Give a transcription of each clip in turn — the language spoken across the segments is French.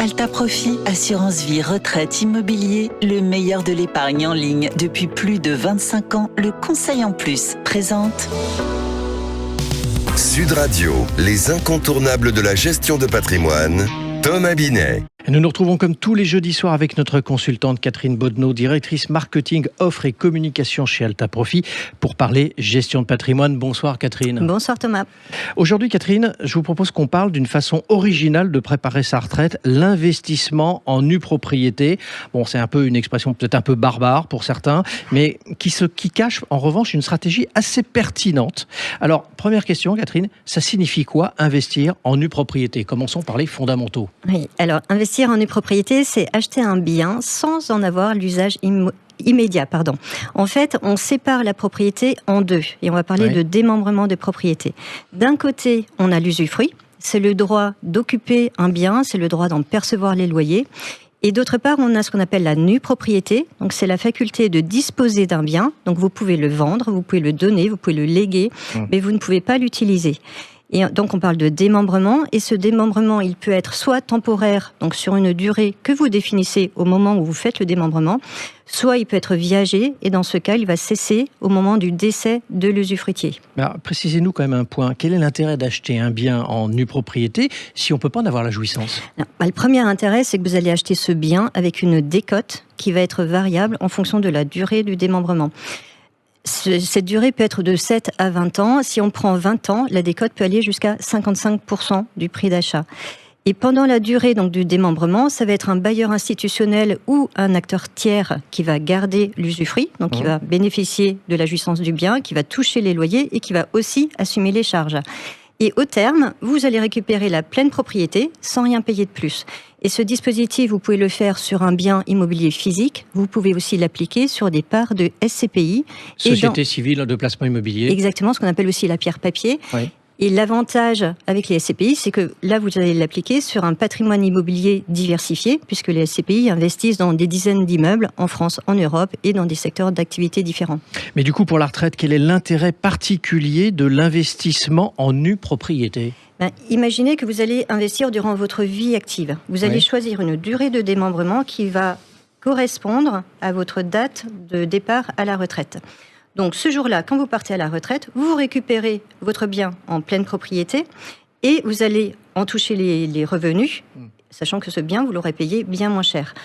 Alta Profit, assurance vie, retraite, immobilier, le meilleur de l'épargne en ligne. Depuis plus de 25 ans, le conseil en plus présente Sud Radio, les incontournables de la gestion de patrimoine, Thomas Binet. Nous nous retrouvons comme tous les jeudis soirs avec notre consultante Catherine Boddenot, directrice marketing, offre et communication chez Alta Profit, pour parler gestion de patrimoine. Bonsoir Catherine. Bonsoir Thomas. Aujourd'hui Catherine, je vous propose qu'on parle d'une façon originale de préparer sa retraite, l'investissement en nue propriété. Bon, c'est un peu une expression peut-être un peu barbare pour certains, mais qui cache en revanche une stratégie assez pertinente. Alors, première question Catherine, ça signifie quoi investir en nue propriété? Commençons par les fondamentaux. Oui, alors investir en nue propriété, c'est acheter un bien sans en avoir l'usage immédiat. En fait, on sépare la propriété en deux et on va parler de démembrement de propriété. D'un côté, on a l'usufruit, c'est le droit d'occuper un bien, c'est le droit d'en percevoir les loyers. Et d'autre part, on a ce qu'on appelle la nue propriété. Donc, c'est la faculté de disposer d'un bien. Donc, vous pouvez le vendre, vous pouvez le donner, vous pouvez le léguer, mais vous ne pouvez pas l'utiliser. Et donc, on parle de démembrement. Et ce démembrement, il peut être soit temporaire, donc sur une durée que vous définissez au moment où vous faites le démembrement, soit il peut être viager. Et dans ce cas, il va cesser au moment du décès de l'usufruitier. Alors, précisez-nous quand même un point. Quel est l'intérêt d'acheter un bien en nue propriété si on ne peut pas en avoir la jouissance ? Le premier intérêt, c'est que vous allez acheter ce bien avec une décote qui va être variable en fonction de la durée du démembrement. Cette durée peut être de 7 à 20 ans. Si on prend 20 ans, la décote peut aller jusqu'à 55% du prix d'achat. Et pendant la durée donc, du démembrement, ça va être un bailleur institutionnel ou un acteur tiers qui va garder l'usufruit, donc qui va bénéficier de la jouissance du bien, qui va toucher les loyers et qui va aussi assumer les charges. Et au terme, vous allez récupérer la pleine propriété sans rien payer de plus. Et ce dispositif, vous pouvez le faire sur un bien immobilier physique. Vous pouvez aussi l'appliquer sur des parts de SCPI. Société civile de placement immobilier. Exactement, ce qu'on appelle aussi la pierre papier. Oui. Et l'avantage avec les SCPI, c'est que là, vous allez l'appliquer sur un patrimoine immobilier diversifié, puisque les SCPI investissent dans des dizaines d'immeubles en France, en Europe et dans des secteurs d'activité différents. Mais du coup, pour la retraite, quel est l'intérêt particulier de l'investissement en nue propriété ? Imaginez que vous allez investir durant votre vie active. Vous allez choisir une durée de démembrement qui va correspondre à votre date de départ à la retraite. Donc ce jour-là, quand vous partez à la retraite, vous récupérez votre bien en pleine propriété et vous allez en toucher les revenus, sachant que ce bien, vous l'aurez payé bien moins cher.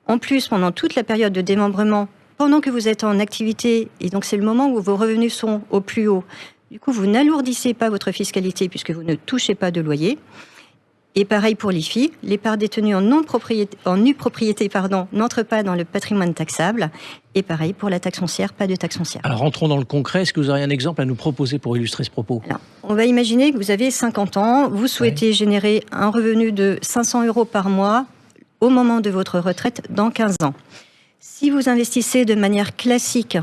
En plus, pendant toute la période de démembrement, pendant que vous êtes en activité, et donc c'est le moment où vos revenus sont au plus haut, du coup, vous n'alourdissez pas votre fiscalité puisque vous ne touchez pas de loyer. Et pareil pour l'IFI, les parts détenues en nue propriété n'entrent pas dans le patrimoine taxable. Et pareil pour la taxe foncière, pas de taxe foncière. Alors rentrons dans le concret, est-ce que vous auriez un exemple à nous proposer pour illustrer ce propos ? Alors, on va imaginer que vous avez 50 ans, vous souhaitez générer un revenu de 500 € par mois au moment de votre retraite dans 15 ans. Si vous investissez de manière classique,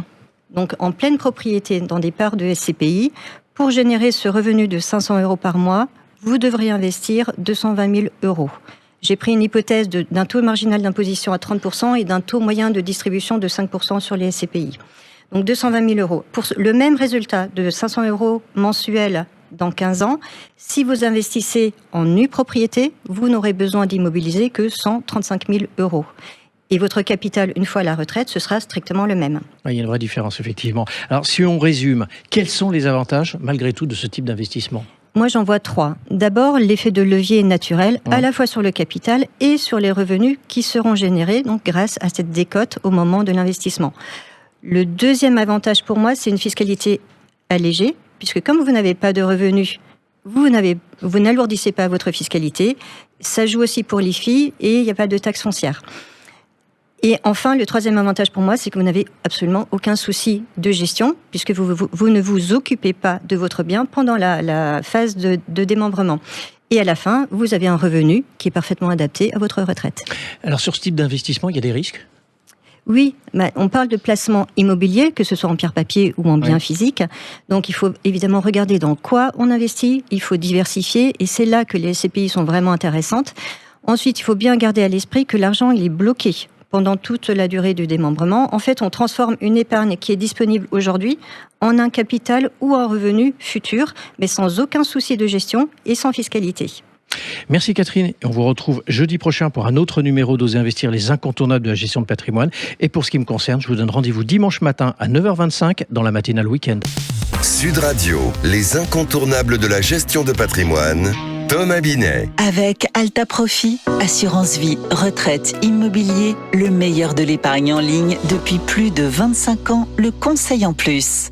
donc en pleine propriété dans des parts de SCPI, pour générer ce revenu de 500 € par mois, vous devrez investir 220 000 €. J'ai pris une hypothèse d'un taux marginal d'imposition à 30% et d'un taux moyen de distribution de 5% sur les SCPI. Donc 220 000 €. Pour le même résultat de 500 € mensuels dans 15 ans, si vous investissez en nue propriété, vous n'aurez besoin d'immobiliser que 135 000 €. Et votre capital, une fois à la retraite, ce sera strictement le même. Il y a une vraie différence, effectivement. Alors, si on résume, quels sont les avantages, malgré tout, de ce type d'investissement ? Moi, j'en vois 3. D'abord, l'effet de levier naturel, à la fois sur le capital et sur les revenus qui seront générés donc, grâce à cette décote au moment de l'investissement. Le deuxième avantage pour moi, c'est une fiscalité allégée, puisque comme vous n'avez pas de revenus, vous n'alourdissez pas votre fiscalité. Ça joue aussi pour l'IFI et il n'y a pas de taxe foncière. Et enfin, le troisième avantage pour moi, c'est que vous n'avez absolument aucun souci de gestion, puisque vous ne vous occupez pas de votre bien pendant la phase de démembrement. Et à la fin, vous avez un revenu qui est parfaitement adapté à votre retraite. Alors sur ce type d'investissement, il y a des risques ? Oui, on parle de placement immobilier, que ce soit en pierre papier ou en bien physique. Donc il faut évidemment regarder dans quoi on investit, il faut diversifier, et c'est là que les SCPI sont vraiment intéressantes. Ensuite, il faut bien garder à l'esprit que l'argent, il est bloqué pendant toute la durée du démembrement. En fait, on transforme une épargne qui est disponible aujourd'hui en un capital ou un revenu futur, mais sans aucun souci de gestion et sans fiscalité. Merci Catherine. Et on vous retrouve jeudi prochain pour un autre numéro d'Oser Investir, les incontournables de la gestion de patrimoine. Et pour ce qui me concerne, je vous donne rendez-vous dimanche matin à 9h25 dans la matinale week-end. Sud Radio, les incontournables de la gestion de patrimoine. Thomas Binet. Avec Alta Profit, assurance vie, retraite, immobilier, le meilleur de l'épargne en ligne depuis plus de 25 ans, le conseil en plus.